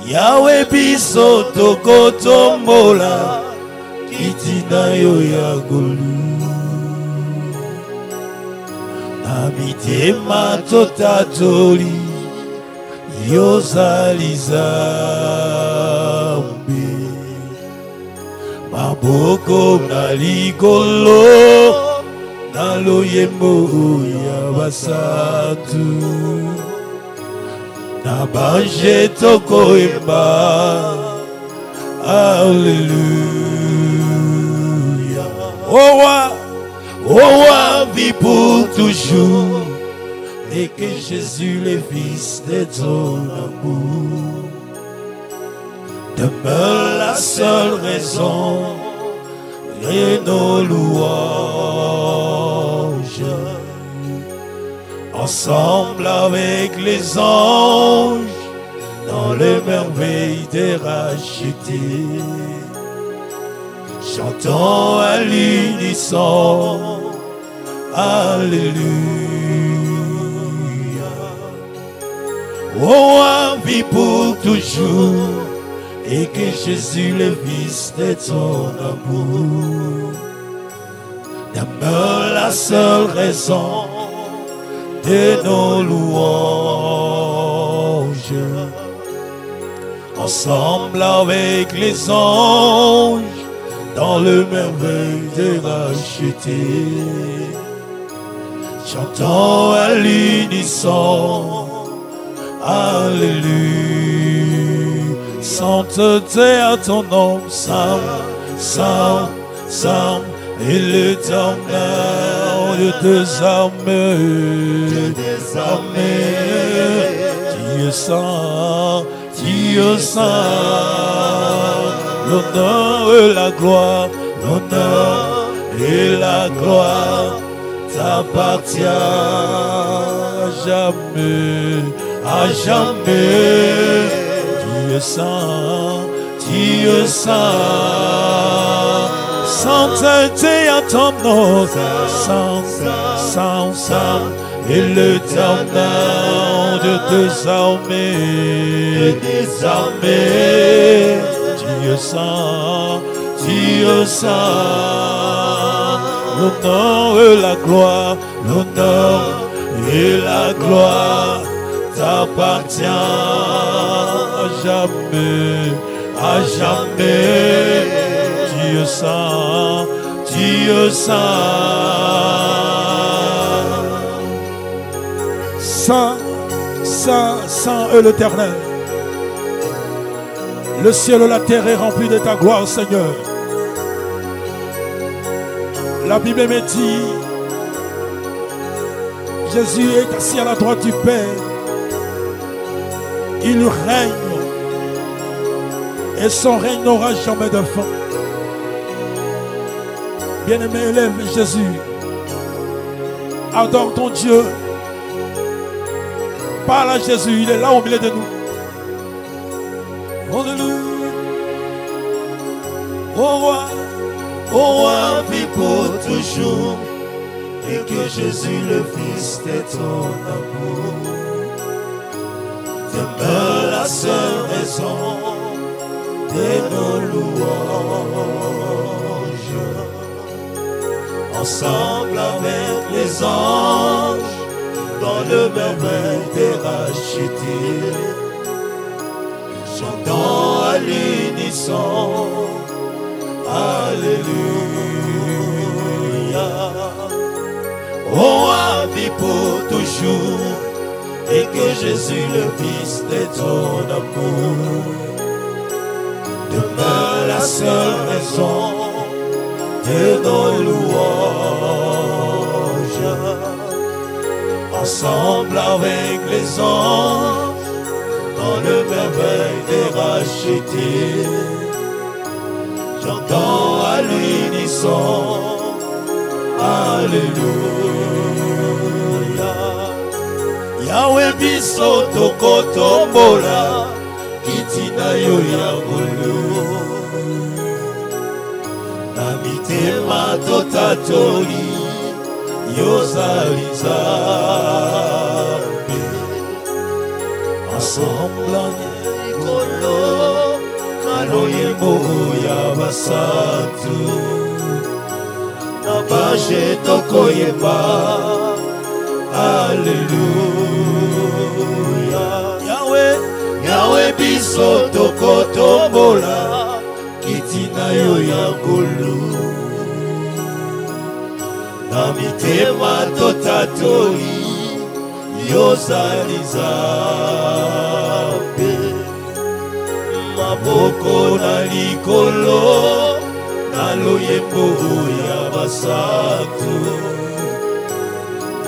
Yahweh biso tokotombola kitina yo ya golu na mitema totatoli yozali Nzambe maboko na likolo na loyembo ya basatu na banje tokoyemba Alléluia. Oh roi vit pour toujours et que Jésus le Fils de ton amour demeure la seule raison de nos louanges. Ensemble avec les anges dans les merveilles des rachetés, chantons à l'unisson Alléluia. Oh roi vit pour toujours et que Jésus le Fils de ton amour demeure la seule raison de nos louanges. Ensemble avec les anges dans le merveille de racheter, chantons à l'unisson Alléluia. Sainteté à ton nom, Saint, Saint, Saint, et l'Éternel de tes armées, Dieu saint, Dieu saint, l'honneur et la gloire, l'honneur et la gloire t'appartient à jamais, à jamais. Dieu saint, Dieu saint, sainteté à ton nom, Saint, Saint, Saint, et l'Éternel de tes armées, Dieu saint, Dieu saint, l'honneur et la gloire, l'honneur et la gloire t'appartient à jamais, à jamais. Dieu saint, Dieu saint. Saint, saint, saint est l'Éternel. Le ciel et la terre est rempli de ta gloire, Seigneur. La Bible me dit, Jésus est assis à la droite du Père. Il règne et son règne n'aura jamais de fin. Bien-aimé, élève Jésus. Adore ton Dieu. Parle à Jésus, il est là au milieu de nous. Alléluia. Au roi vit pour toujours, et que Jésus le Fils de ton amour demeure la seule raison de nos louanges. Ensemble avec les anges dans le merveille des rachetés, chantons à l'unisson Alléluia. Oh roi vit pour toujours, et que Jésus le Fils de ton amour demeure la seule raison de nos louanges. Ensemble avec les anges dans le merveille des rachetés, j'entends à l'unisson Alléluia. Yahweh biso tokotombola kitina yo ya golu na mitema totatoli yozali Nzambe. Ensemble moya basantu nabaje tokoyeba Alléluia Yahweh biso tokotombola kitina yo ya ngolu na mitema totatoli yozali Nzambe maboko na likolo na loyembo ya basantu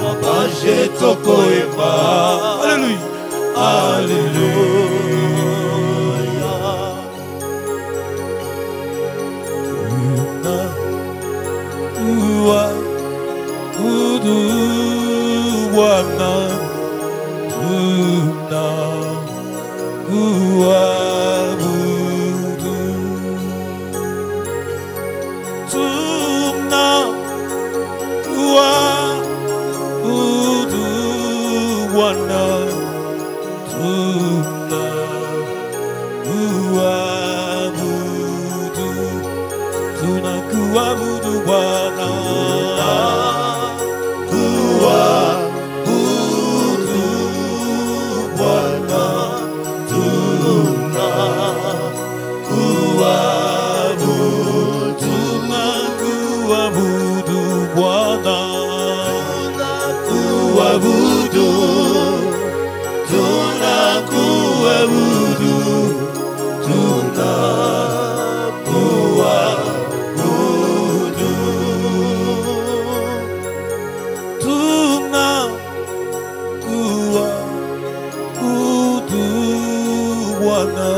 nabaje tokoyeba Alléluia Tuna kudu wana Tuna kuabudu Tuna kuabudu wana Tuna kuabudu Tuna kuabudu wana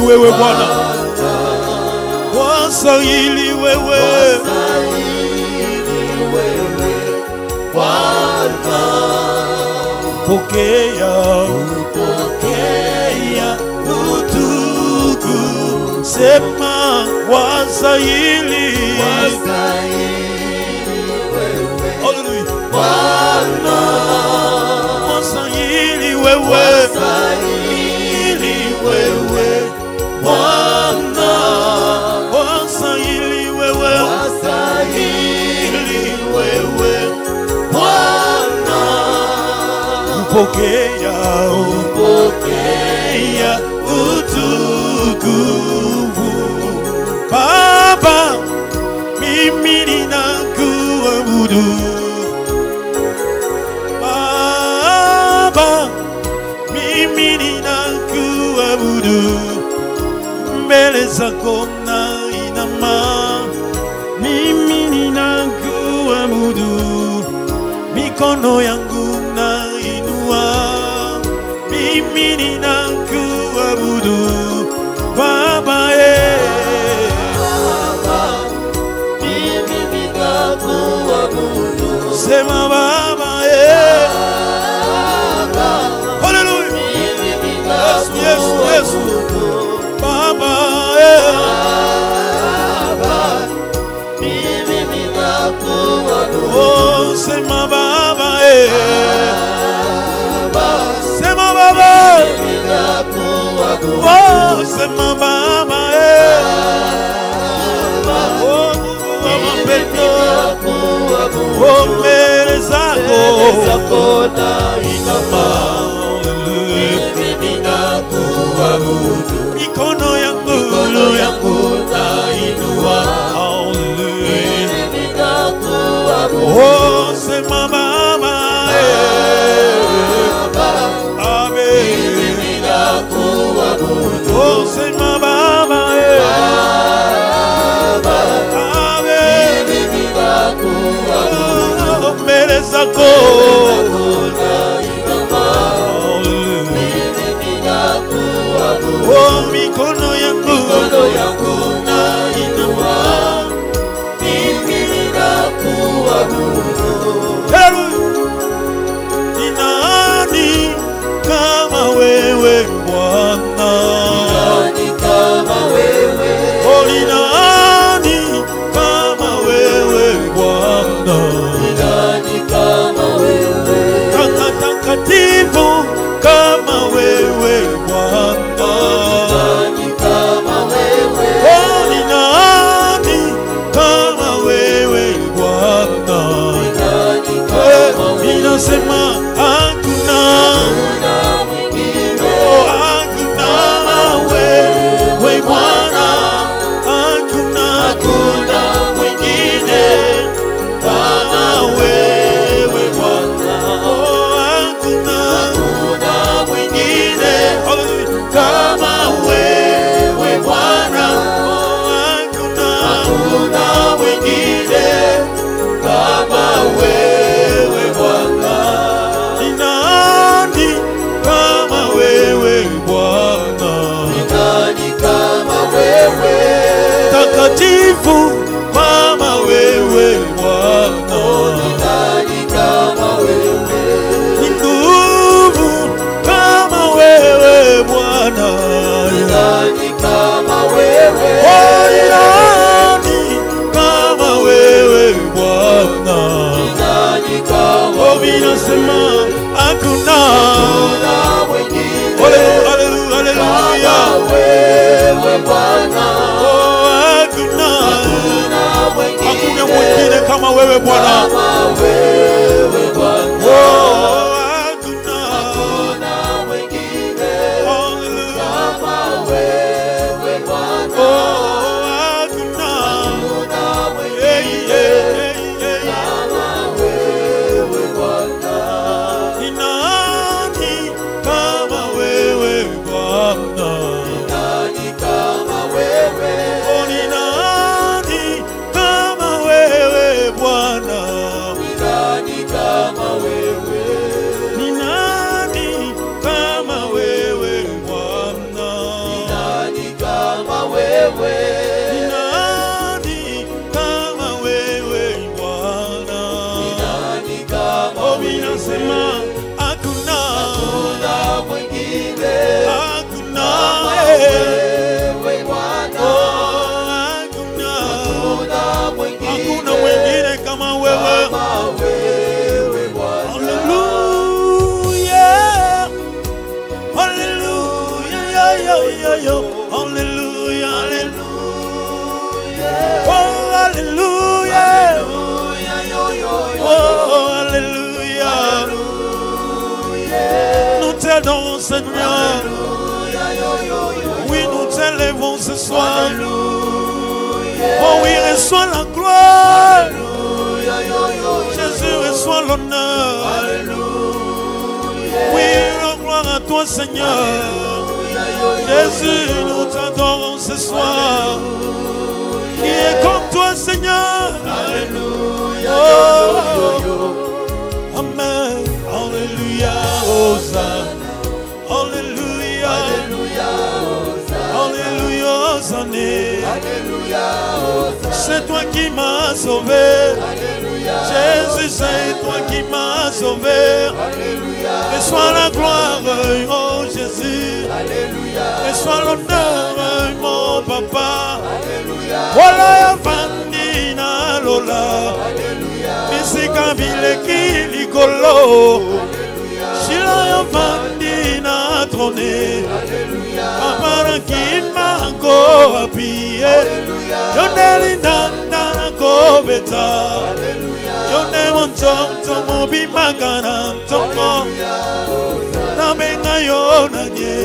wewe Bwana, wastahili wewe, Bwana. Pokea utukufu, sema wastahili wewe Bwana, wastahili wewe Bwana, wastahili wewe Bwana. Pokea utukufu Baba, mimi ninakuabudu Baba, mimi ninakuabudu, mbele zako nainama, mimi ninakuabudu, mikono yangu nainua, mimi ninakuabudu Baba, mimi ninakuabudu, sema Baba, hallelujah, yes, Baba, mimi ninakuabudu, oh, sema Baba, sema Baba, oh, sema Baba, oh, mapendo, oh, mbele zako nainama, mikono yangu nainua, oh, sema Baba, oh, sema Baba, mbele zako oh, mikono yangu nainua, mimi ninakuabudu. Ni nani kama wewe Bwana? Ni nani kama wewe? Oh, ni nani kama wewe Bwana? Ni nani kama wewe? Takatifu kama wewe Bwana. Ni nani kama wewe? Oh, ni nani kama wewe Bwana? Ni nani kama wewe? Ninasema hakuna mwingine. Oh, hakuna wewe Bwana. Hakuna mwingine kama wewe Bwana. Oh, hakuna mwingine kama wewe Bwana. Oh, hakuna mwingine kama wewe Bwana. Ni nani kama wewe Bwana? Ni nani kama wewe? Takatifu kama wewe Bwana. Ni nani kama wewe? Ni nguvu kama wewe Bwana. Ni nani kama wewe? Oh, ni nani kama wewe Bwana? Ni nani kama wewe? Oh, minasema hakuna mwingine. Hallelujah, hallelujah. Wewe Bwana. Oh, hakuna mwingine kama wewe Bwana. Kama wewe Bwana. Oh, hakuna mwingine kama wewe Bwana. Oh, hakuna mwingine kama wewe Bwana. Ni nani kama wewe Bwana? Ni nani kama wewe? Oh, ni nani kama wewe Bwana? sema hakuna mwingine hakuna wewe Bwana, hakuna mwingine kama wewe. Hallelujah, hallelujah, yo, yo, yo. Hallelujah, hallelujah, oh hallelujah, oh hallelujah. Nous t'aidons Seigneur, oui nous t'élèvons ce soir. Oh oui, reçois la gloire. Jésus, reçois l'honneur. Oui, la gloire à toi, Seigneur. Jésus, nous t'adorons ce soir. Qui est comme toi, Seigneur? Oh, amen. Alléluia, Hosanna. Alléluia. Alléluia, Hosanna. C'est toi qui m'as sauvé. Jésus, c'est toi qui m'as sauvé. Reçois la gloire, oh Jésus. Reçois l'honneur, mon papa. Voilà, Vandina Lola. Misika Vileki Ligolo. Shila Vandina Trone. Papa Kimango Apie. Yoneli Nana Kobeta. Yonemon Tonto Mobi Magana Tonko. Namenga Yonanye.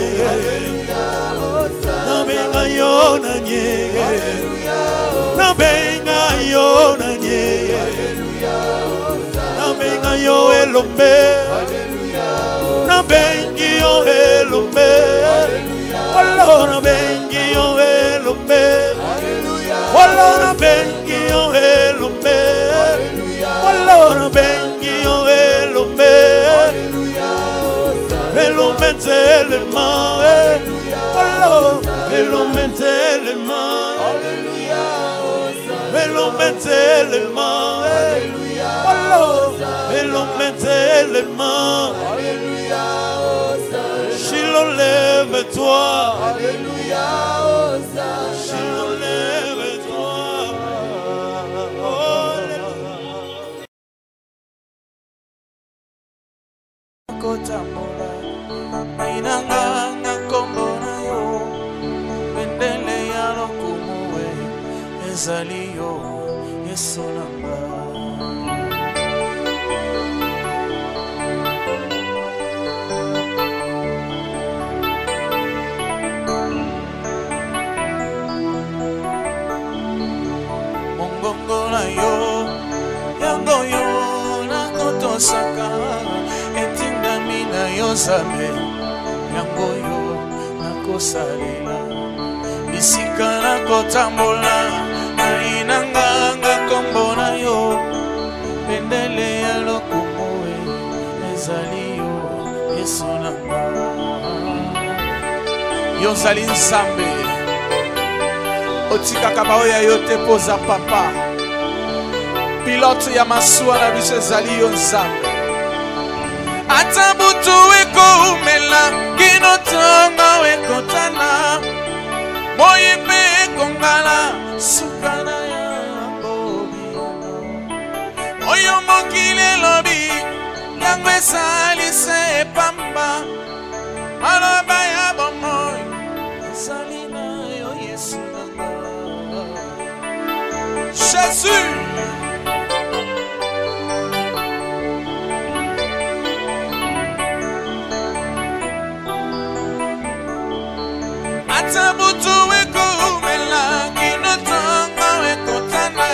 Namenga Yonanye. Namenga Yonanye. Namenga Yo Elombe. Namengi Yo Elombe. Walona bengi Yo Elombe. Walona bengi Yo Elombe. Walona bengi Yo Elombe. Elombe telema. Elombe telema. Elombe telema. Elombe telema. Shiloh, lève-toi. Alléluia, Shiloh, lève-toi. Kotambola mainanga ngakombona yo bendele ya lokumu ezali yo Yesu nanga. Mongongo na yo yango yo nakotosaka etindami na yo Nzambe yango yo nakosalela bisika nakotambola nainanga ngakombo na yo bendele ya lokumu ezali yo Yesu nanga. Yo ozali Nzambe otikaka baoya yo te poza papa pilote ya masuwa na biso ezali yo Nzambe. Ata butu ekoumela kino tonga ekotana moyi mpe ekongala sukana ya bobi oyo mokili elobi yango esali se epamba maloba ya bomoi ezali na yo Yesu nanga. Jésus Atabutu ekumela kino tonga ekotana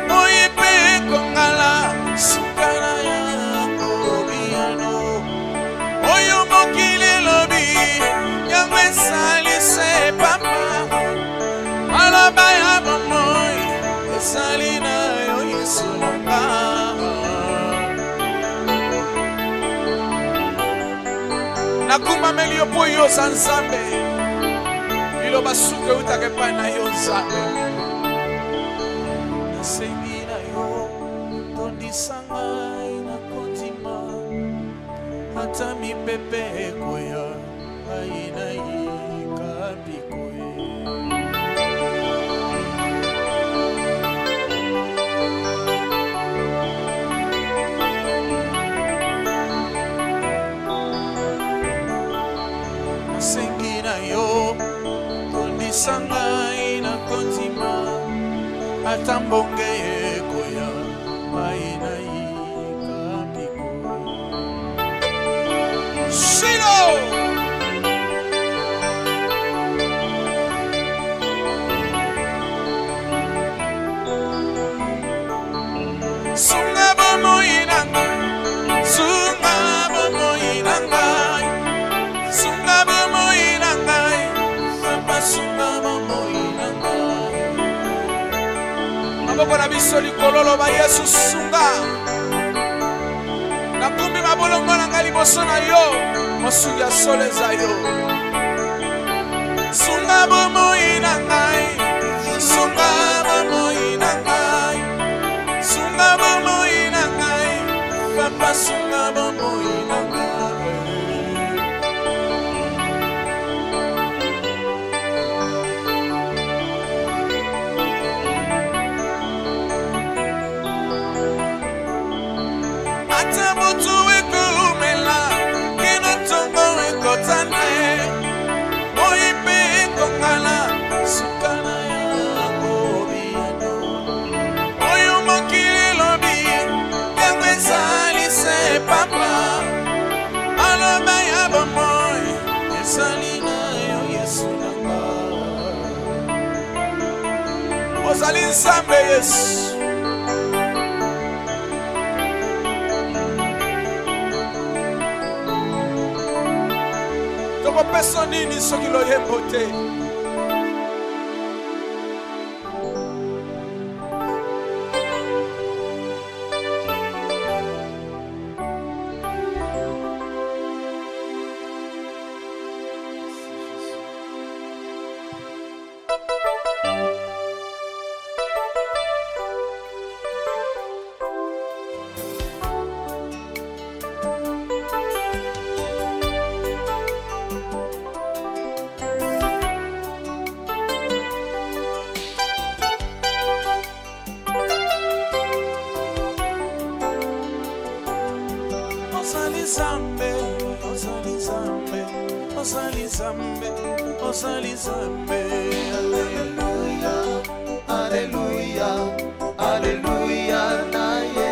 moyipe kongala sukana ya kobiano oyo mokili lobi yango esali se papa maloba ya bomoi esali na yo Yesu nanga. Nakuma melio po yo Nzambe iloba suke utake pa na yo Nzambe nasengi na yo tondisanga na konti Atami pepe koya aina ikapikoe. Sengina yo kondisanga ina kontima atambonge koya aina ikapikoe. Shino sunga bomo inanga, sunga bomo inanga, sunga bomo inanga, papa sunga bomo inanga. Maboko na biso likololo ba Yesu sunga. Nakumbi mabolongo na ngali boso na yo, mosuya sole za yo. Sunga bomo inanga, sunga bomo inanga, sunga bomo inanga, papa sunga bomo inanga. Atabutu ekumela, kino tongo ekotane, oipe kongala, sukana ya kobiano. Oyo mokili lobi, kengwe sali se papa, aloba ya bomoy, esali na yo Yesu nanga. Ozali nsambe Yesu. Personne ni ce qui l'a écouté. Hallelujah, hallelujah, hallelujah.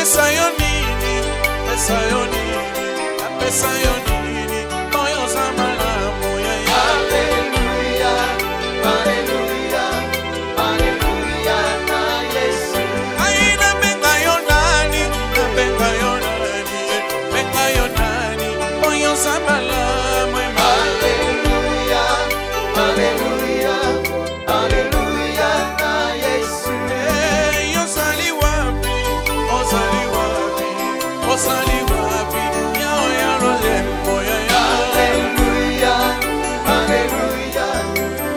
pesa yo nini, pesa yo nini, pesa yo nini, moyo zamala moya ya. Hallelujah, hallelujah, hallelujah, na Yesu. Aina benga yo nani, benga yo nani, benga yo nani, moyo zamala moya. Hallelujah, hallelujah, hallelujah, na Yesu. Yo sali wapi, osali wapi, osali wapi, ya ya role moya ya. Hallelujah, hallelujah,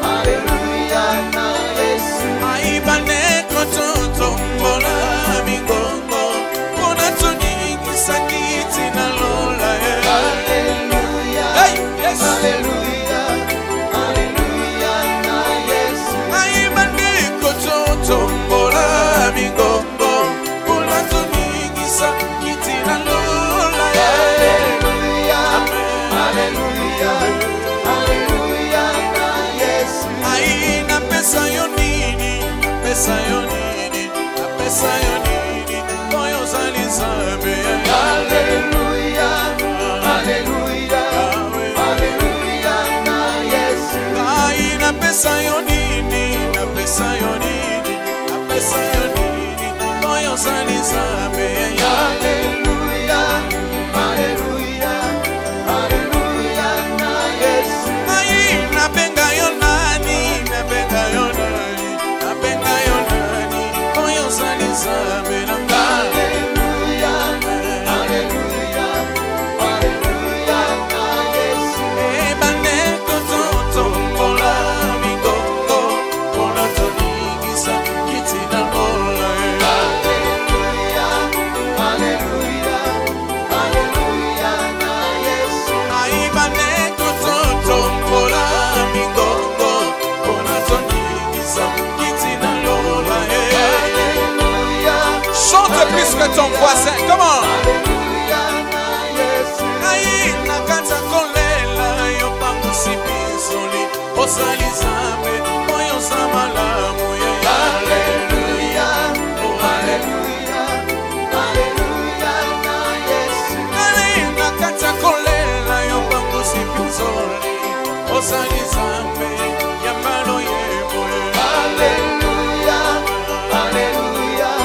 hallelujah, na Yesu. Aibane kototo mbola migongo, kuna tuningi sakiti na lola ya. Hallelujah, Hey, yes. hallelujah, hallelujah, na Yesu. Aibane kototo mbola migongo, kuna tuningi sakiti na lola ya. Hallelujah, Amen. hallelujah, hallelujah, na Yesu. Aina pesa yo nini, pesa yo nini, pesa yo nini, moyo zalizabe. Hallelujah, hallelujah, hallelujah, na Yesu. Aina pesa yo nini, pesa yo nini, pesa yo nini, moyo zalizabe. Hallelujah, hallelujah, hallelujah, na Yesu. Aina benga yo nani, benga yo nani, benga yo nani, moyo zalizabe. Hallelujah, hallelujah, hallelujah, na Yesu. Ebane kototo mbola migongo, kuna tuningisa kiti na lola. Hallelujah, hallelujah, hallelujah, na Yesu. Aibane kototo mbola migongo, kuna tuningisa kiti na lola. Hallelujah, Chante plus que ton voisin, come on. hallelujah, na Yesu. Aina kata kolela yo pangu sipizoli, osalizame moyo zamala moya ya. Hallelujah, hallelujah, hallelujah, na Yesu. Aina kata kolela yo pangu sipizoli, osalizame ya malo ye moya. Hallelujah, hallelujah,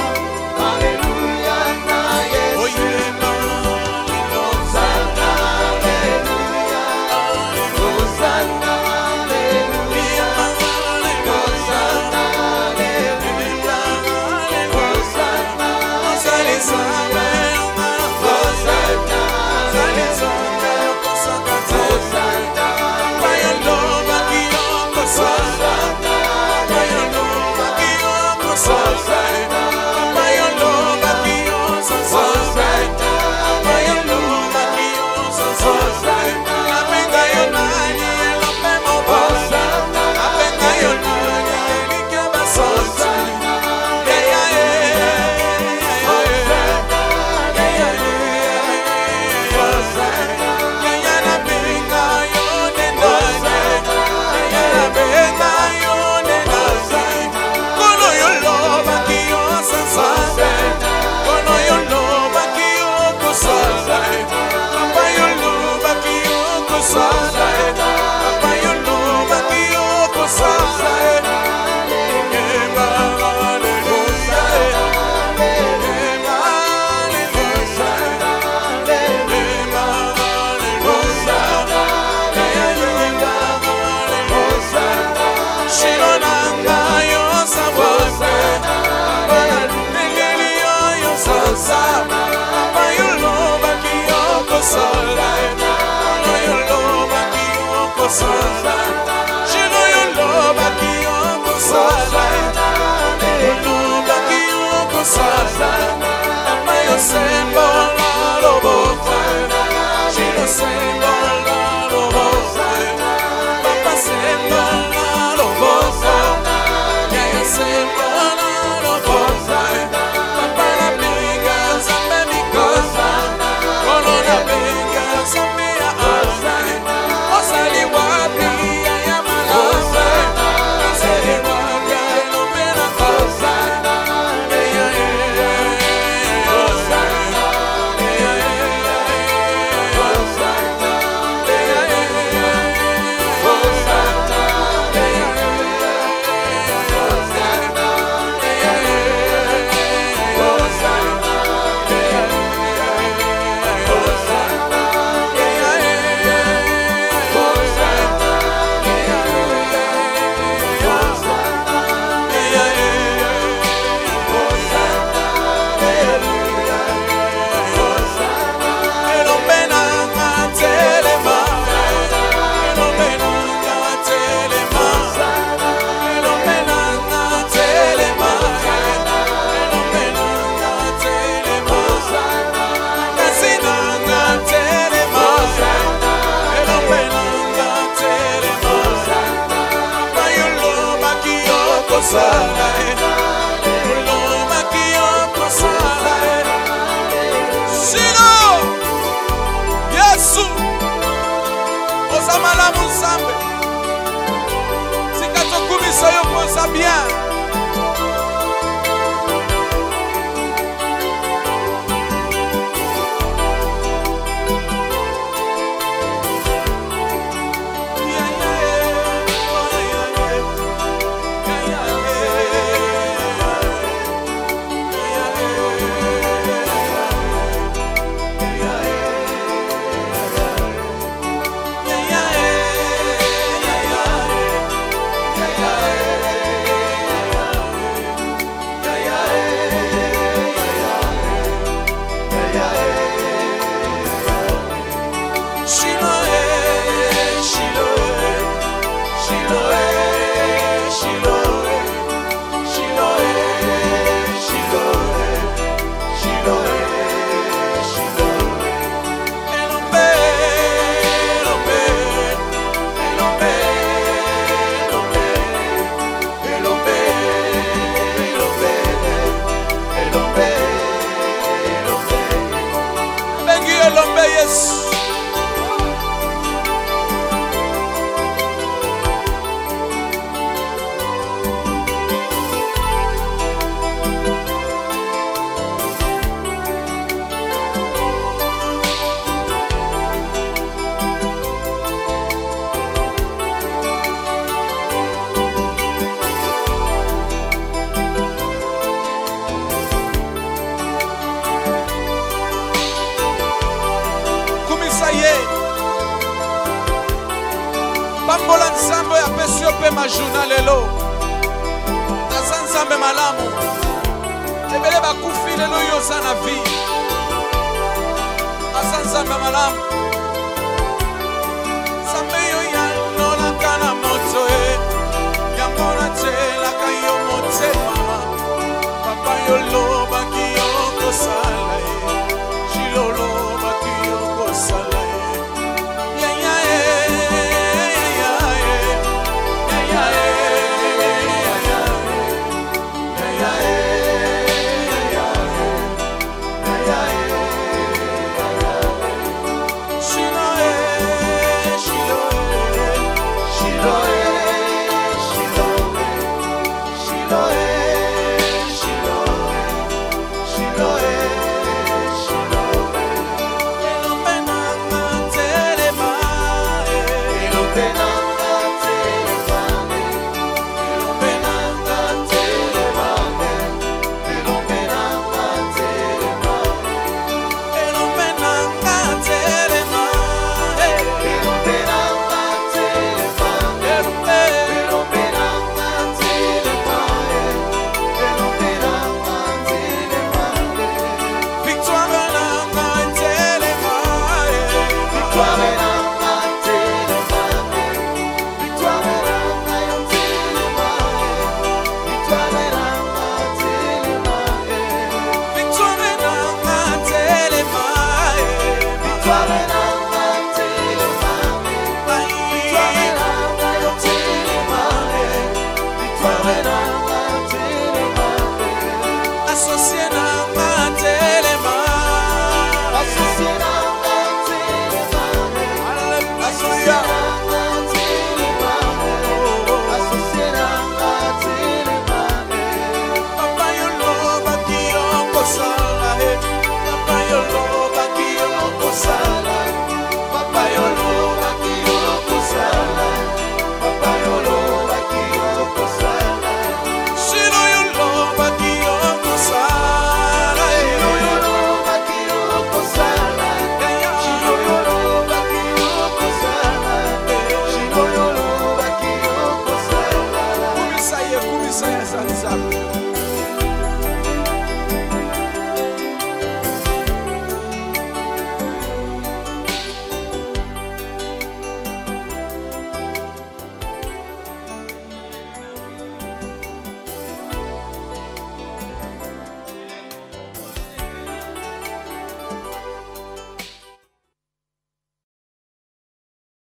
hallelujah, na Yesu. Oye Hosanna, hallelujah, Hosanna, hallelujah, Hosanna, hallelujah, Hosanna, Hosanna, Osali wapi ya kosala olobaki yo kosala sino Yesu oza malamu Nzambe sika tokumisa yo koza bien Pambola Nzambe ya pesi yo pe majuna lelo Naza Nzambe malamu Ebele bakufi lelo yo za na vie Naza Nzambe malamu